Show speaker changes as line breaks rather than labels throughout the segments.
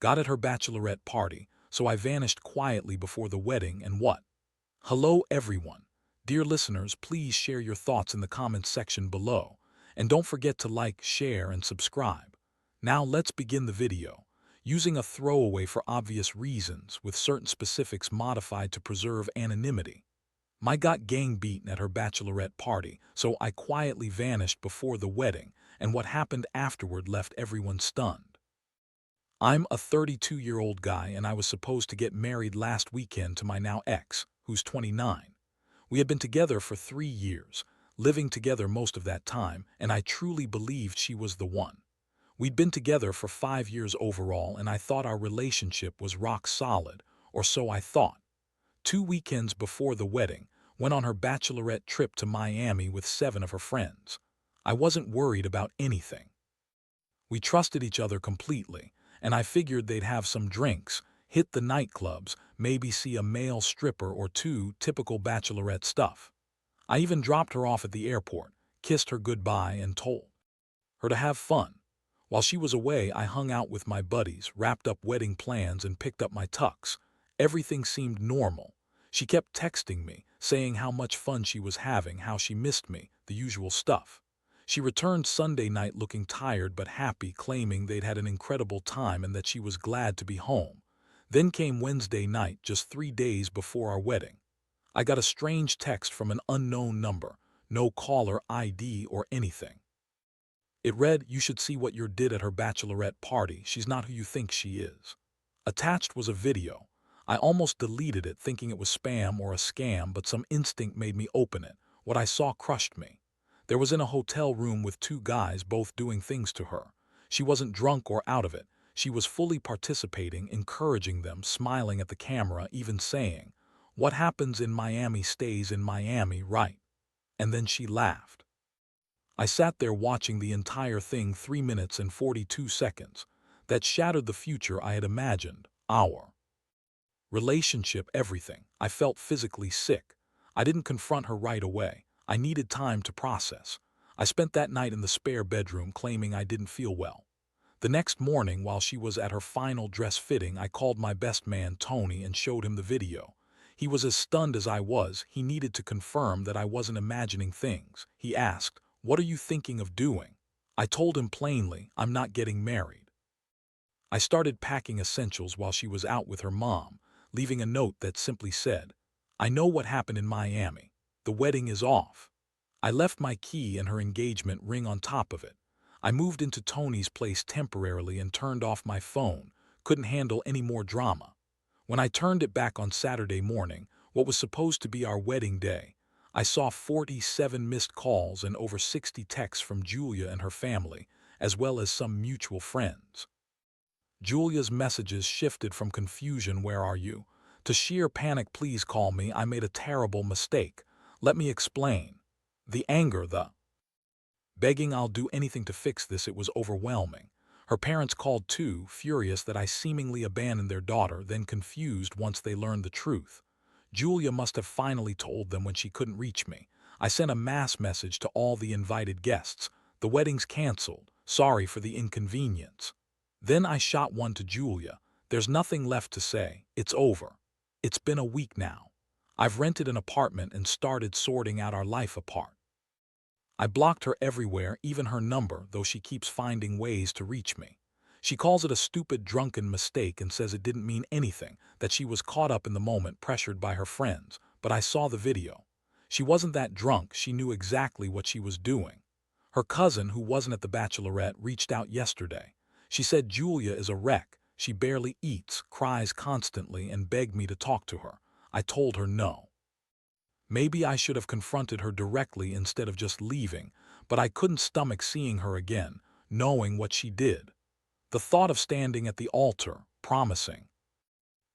Got at her bachelorette party, so I vanished quietly before the wedding and what? Hello everyone. Dear listeners, please share your thoughts in the comments section below. And don't forget to like, share, and subscribe. Now let's begin the video. Using a throwaway for obvious reasons, with certain specifics modified to preserve anonymity. My got gang beaten at her bachelorette party, so I quietly vanished before the wedding, and what happened afterward left everyone stunned. I'm a 32-year-old guy and I was supposed to get married last weekend to my now ex, who's 29. We had been together for 3 years, living together most of that time, and I truly believed she was the one. We'd been together for 5 years overall and I thought our relationship was rock solid, or so I thought. 2 weekends before the wedding, went on her bachelorette trip to Miami with 7 of her friends. I wasn't worried about anything. We trusted each other completely, and I figured they'd have some drinks, hit the nightclubs, maybe see a male stripper or two, typical bachelorette stuff. I even dropped her off at the airport, kissed her goodbye, and told her to have fun. While she was away, I hung out with my buddies, wrapped up wedding plans, and picked up my tux. Everything seemed normal. She kept texting me, saying how much fun she was having, how she missed me, the usual stuff. She returned Sunday night looking tired but happy, claiming they'd had an incredible time and that she was glad to be home. Then came Wednesday night, just 3 days before our wedding. I got a strange text from an unknown number, no caller ID or anything. It read, "You should see what you did at her bachelorette party. She's not who you think she is." Attached was a video. I almost deleted it thinking it was spam or a scam, but some instinct made me open it. What I saw crushed me. There was in a hotel room with 2 guys both doing things to her. She wasn't drunk or out of it. She was fully participating, encouraging them, smiling at the camera, even saying, "What happens in Miami stays in Miami, right?" And then she laughed. I sat there watching the entire thing, 3 minutes and 42 seconds. That shattered the future I had imagined. Our relationship, everything. I felt physically sick. I didn't confront her right away. I needed time to process. I spent that night in the spare bedroom claiming I didn't feel well. The next morning, while she was at her final dress fitting, I called my best man, Tony, and showed him the video. He was as stunned as I was. He needed to confirm that I wasn't imagining things. He asked, "What are you thinking of doing?" I told him plainly, "I'm not getting married." I started packing essentials while she was out with her mom, leaving a note that simply said, "I know what happened in Miami. The wedding is off." I left my key and her engagement ring on top of it. I moved into Tony's place temporarily and turned off my phone. Couldn't handle any more drama. When I turned it back on Saturday morning, what was supposed to be our wedding day, I saw 47 missed calls and over 60 texts from Julia and her family, as well as some mutual friends. Julia's messages shifted from confusion, "Where are you?" to sheer panic, "Please call me. I made a terrible mistake. Let me explain." The anger, the begging, "I'll do anything to fix this." It was overwhelming. Her parents called too, furious that I seemingly abandoned their daughter, then confused once they learned the truth. Julia must have finally told them when she couldn't reach me. I sent a mass message to all the invited guests. "The wedding's canceled. Sorry for the inconvenience." Then I shot one to Julia. "There's nothing left to say. It's over. It's been a week now. I've rented an apartment and started sorting out our life apart." I blocked her everywhere, even her number, though she keeps finding ways to reach me. She calls it a stupid, drunken mistake and says it didn't mean anything, that she was caught up in the moment, pressured by her friends. But I saw the video. She wasn't that drunk. She knew exactly what she was doing. Her cousin, who wasn't at the bachelorette, reached out yesterday. She said Julia is a wreck. She barely eats, cries constantly, and begged me to talk to her. I told her no. Maybe I should have confronted her directly instead of just leaving, but I couldn't stomach seeing her again, knowing what she did. The thought of standing at the altar, promising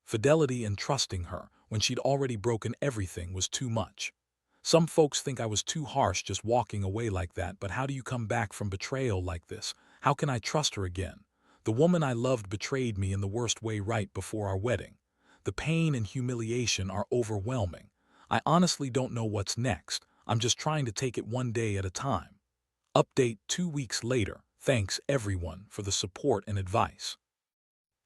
fidelity and trusting her when she'd already broken everything, was too much. Some folks think I was too harsh just walking away like that, but how do you come back from betrayal like this? How can I trust her again? The woman I loved betrayed me in the worst way right before our wedding. The pain and humiliation are overwhelming. I honestly don't know what's next. I'm just trying to take it one day at a time. Update 2 weeks later. Thanks everyone for the support and advice.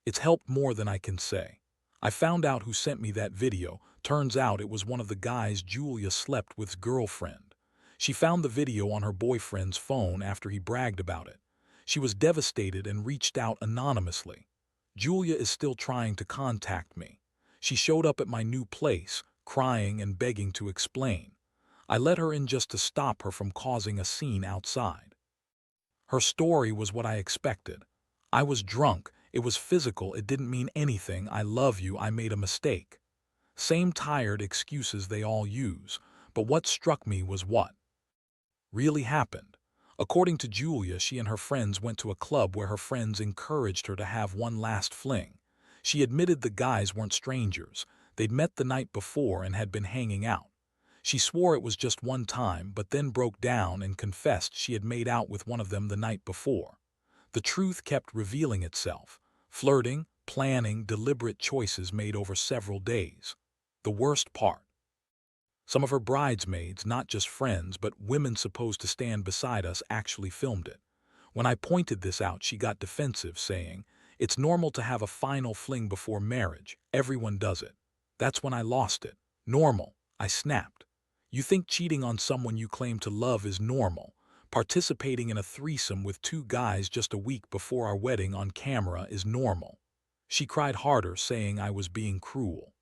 It's helped more than I can say. I found out who sent me that video. Turns out it was one of the guys Julia slept with's girlfriend. She found the video on her boyfriend's phone after he bragged about it. She was devastated and reached out anonymously. Julia is still trying to contact me. She showed up at my new place, crying and begging to explain. I let her in just to stop her from causing a scene outside. Her story was what I expected. I was drunk, it was physical, it didn't mean anything, I love you, I made a mistake. Same tired excuses they all use, but what struck me was what really happened. According to Julia, she and her friends went to a club where her friends encouraged her to have one last fling. She admitted the guys weren't strangers. They'd met the night before and had been hanging out. She swore it was just one time, but then broke down and confessed she had made out with one of them the night before. The truth kept revealing itself. Flirting, planning, deliberate choices made over several days. The worst part: some of her bridesmaids, not just friends, but women supposed to stand beside us, actually filmed it. When I pointed this out, she got defensive, saying, "It's normal to have a final fling before marriage. Everyone does it." That's when I lost it. Normal, I snapped. You think cheating on someone you claim to love is normal? Participating in a threesome with two guys just a week before our wedding on camera is normal? She cried harder, saying I was being cruel.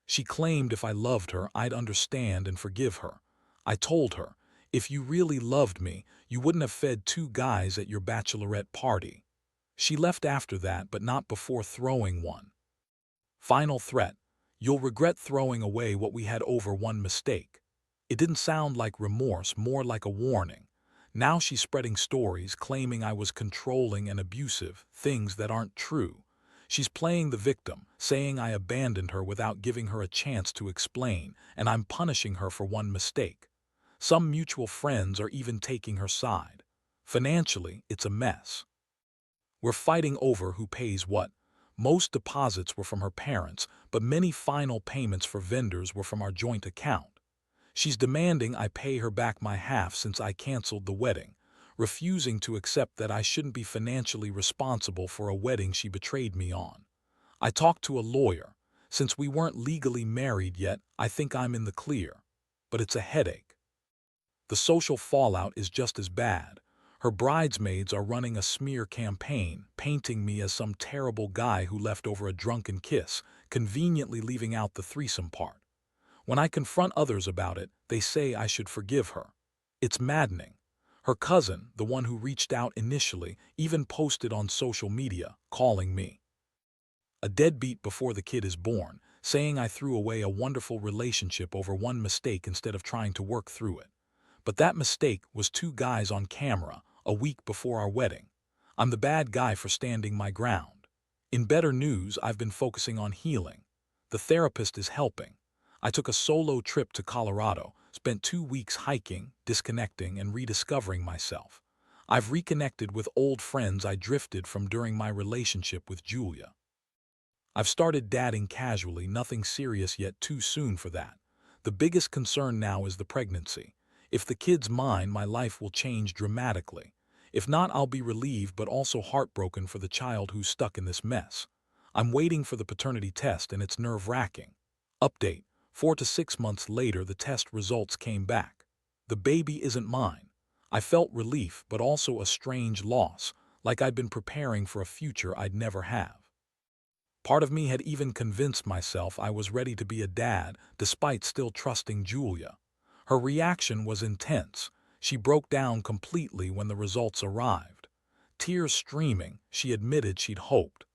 She claimed if I loved her, I'd understand and forgive her. I told her, if you really loved me, you wouldn't have fed two guys at your bachelorette party. She left after that, but not before throwing one final threat: "You'll regret throwing away what we had over one mistake." It didn't sound like remorse, more like a warning. Now she's spreading stories claiming I was controlling and abusive, things that aren't true. She's playing the victim, saying I abandoned her without giving her a chance to explain, and I'm punishing her for one mistake. Some mutual friends are even taking her side. Financially, it's a mess. We're fighting over who pays what. Most deposits were from her parents, but many final payments for vendors were from our joint account. She's demanding I pay her back my half since I canceled the wedding, refusing to accept that I shouldn't be financially responsible for a wedding she betrayed me on. I talked to a lawyer. Since we weren't legally married yet, I think I'm in the clear. But it's a headache. The social fallout is just as bad. Her bridesmaids are running a smear campaign, painting me as some terrible guy who left over a drunken kiss, conveniently leaving out the threesome part. When I confront others about it, they say I should forgive her. It's maddening. Her cousin, the one who reached out initially, even posted on social media, calling me a deadbeat before the kid is born, saying I threw away a wonderful relationship over one mistake instead of trying to work through it. But that mistake was two guys on camera, a week before our wedding. I'm the bad guy for standing my ground. In better news, I've been focusing on healing. The therapist is helping. I took a solo trip to Colorado, spent 2 weeks hiking, disconnecting, and rediscovering myself. I've reconnected with old friends I drifted from during my relationship with Julia. I've started dating casually, nothing serious yet, too soon for that. The biggest concern now is the pregnancy. If the kid's mine, my life will change dramatically. If not, I'll be relieved but also heartbroken for the child who's stuck in this mess. I'm waiting for the paternity test and it's nerve-wracking. Update: 4 to 6 months later, the test results came back. The baby isn't mine. I felt relief but also a strange loss, like I'd been preparing for a future I'd never have. Part of me had even convinced myself I was ready to be a dad, despite still trusting Julia. Her reaction was intense. She broke down completely when the results arrived. Tears streaming, she admitted she'd hoped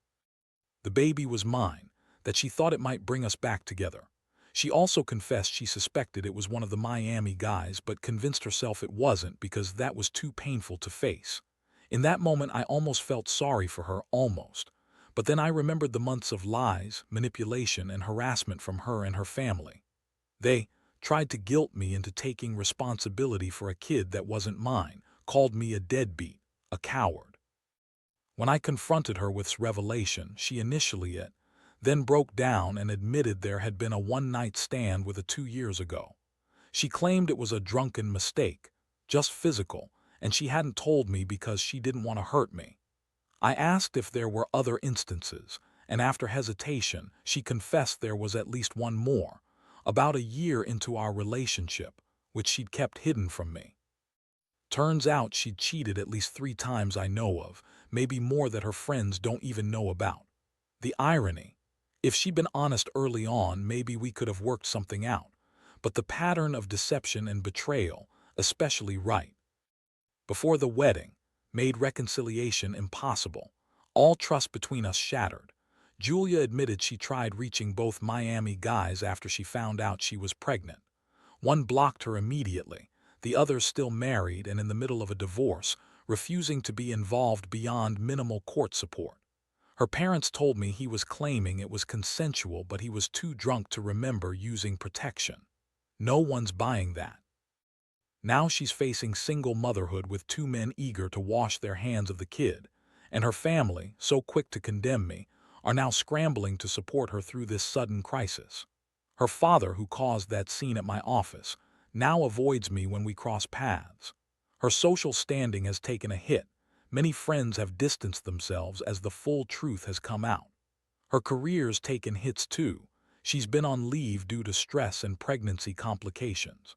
the baby was mine, that she thought it might bring us back together. She also confessed she suspected it was one of the Miami guys, but convinced herself it wasn't because that was too painful to face. In that moment, I almost felt sorry for her, almost. But then I remembered the months of lies, manipulation, and harassment from her and her family. They tried to guilt me into taking responsibility for a kid that wasn't mine, called me a deadbeat, a coward. When I confronted her with this revelation, she initially then broke down and admitted there had been a one-night stand with her 2 years ago. She claimed it was a drunken mistake, just physical, and she hadn't told me because she didn't want to hurt me. I asked if there were other instances, and after hesitation, she confessed there was at least one more, about a year into our relationship, which she'd kept hidden from me. Turns out she'd cheated at least 3 times I know of, maybe more that her friends don't even know about. The irony. If she'd been honest early on, maybe we could have worked something out. But the pattern of deception and betrayal, especially right before the wedding, made reconciliation impossible. All trust between us shattered. Julia admitted she tried reaching both Miami guys after she found out she was pregnant. One blocked her immediately, the other still married and in the middle of a divorce, refusing to be involved beyond minimal court support. Her parents told me he was claiming it was consensual, but he was too drunk to remember using protection. No one's buying that. Now she's facing single motherhood with 2 men eager to wash their hands of the kid, and her family, so quick to condemn me, are now scrambling to support her through this sudden crisis. Her father, who caused that scene at my office, now avoids me when we cross paths. Her social standing has taken a hit. Many friends have distanced themselves as the full truth has come out. Her career's taken hits too. She's been on leave due to stress and pregnancy complications.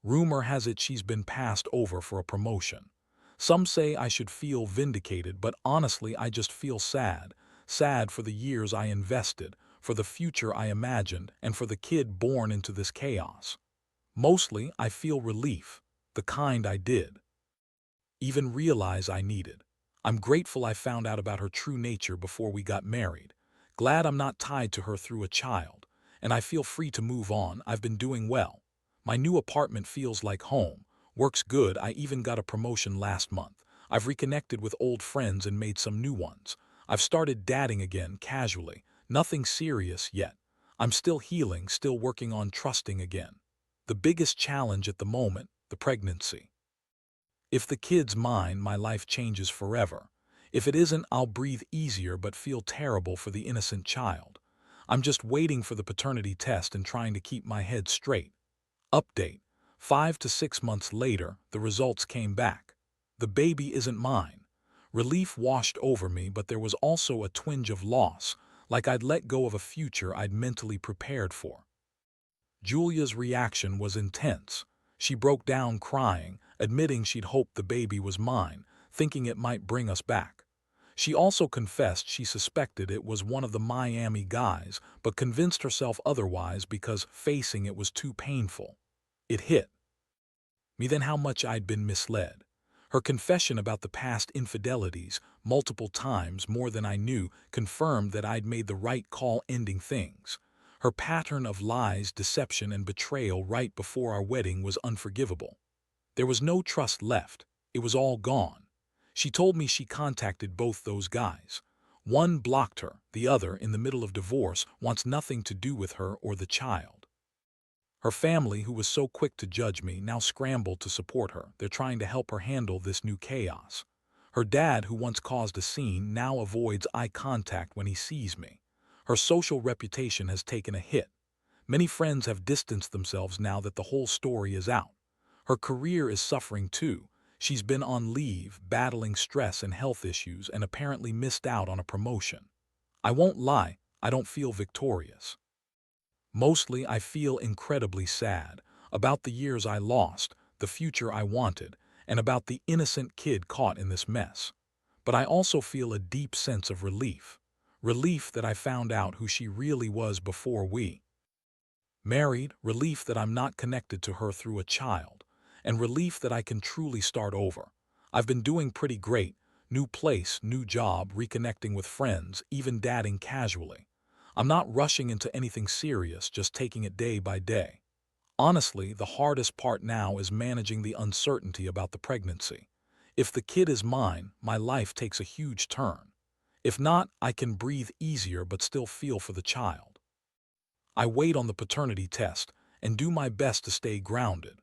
Rumor has it she's been passed over for a promotion. Some say I should feel vindicated, but honestly I just feel sad. Sad for the years I invested, for the future I imagined, and for the kid born into this chaos. Mostly I feel relief, the kind I did even realize I needed. I'm grateful I found out about her true nature before we got married. Glad I'm not tied to her through a child. And I feel free to move on. I've been doing well. My new apartment feels like home. Works good. I even got a promotion last month. I've reconnected with old friends and made some new ones. I've started dating again, casually. Nothing serious yet. I'm still healing, still working on trusting again. The biggest challenge at the moment, the pregnancy. If the kid's mine, my life changes forever. If it isn't, I'll breathe easier but feel terrible for the innocent child. I'm just waiting for the paternity test and trying to keep my head straight. Update. 5 to 6 months later, the results came back. The baby isn't mine. Relief washed over me, but there was also a twinge of loss, like I'd let go of a future I'd mentally prepared for. Julia's reaction was intense. She broke down crying, admitting she'd hoped the baby was mine, thinking it might bring us back. She also confessed she suspected it was one of the Miami guys, but convinced herself otherwise because facing it was too painful. It hit me then how much I'd been misled. Her confession about the past infidelities, multiple times more than I knew, confirmed that I'd made the right call ending things. Her pattern of lies, deception, and betrayal right before our wedding was unforgivable. There was no trust left. It was all gone. She told me she contacted both those guys. One blocked her, the other, in the middle of divorce, wants nothing to do with her or the child. Her family, who was so quick to judge me, now scrambled to support her. They're trying to help her handle this new chaos. Her dad, who once caused a scene, now avoids eye contact when he sees me. Her social reputation has taken a hit. Many friends have distanced themselves now that the whole story is out. Her career is suffering too. She's been on leave, battling stress and health issues, and apparently missed out on a promotion. I won't lie, I don't feel victorious. Mostly I feel incredibly sad about the years I lost, the future I wanted, and about the innocent kid caught in this mess. But I also feel a deep sense of relief. Relief that I found out who she really was before we married, relief that I'm not connected to her through a child, and relief that I can truly start over. I've been doing pretty great. New place, new job, reconnecting with friends, even dating casually. I'm not rushing into anything serious, just taking it day by day. Honestly, the hardest part now is managing the uncertainty about the pregnancy. If the kid is mine, my life takes a huge turn. If not, I can breathe easier but still feel for the child. I wait on the paternity test and do my best to stay grounded.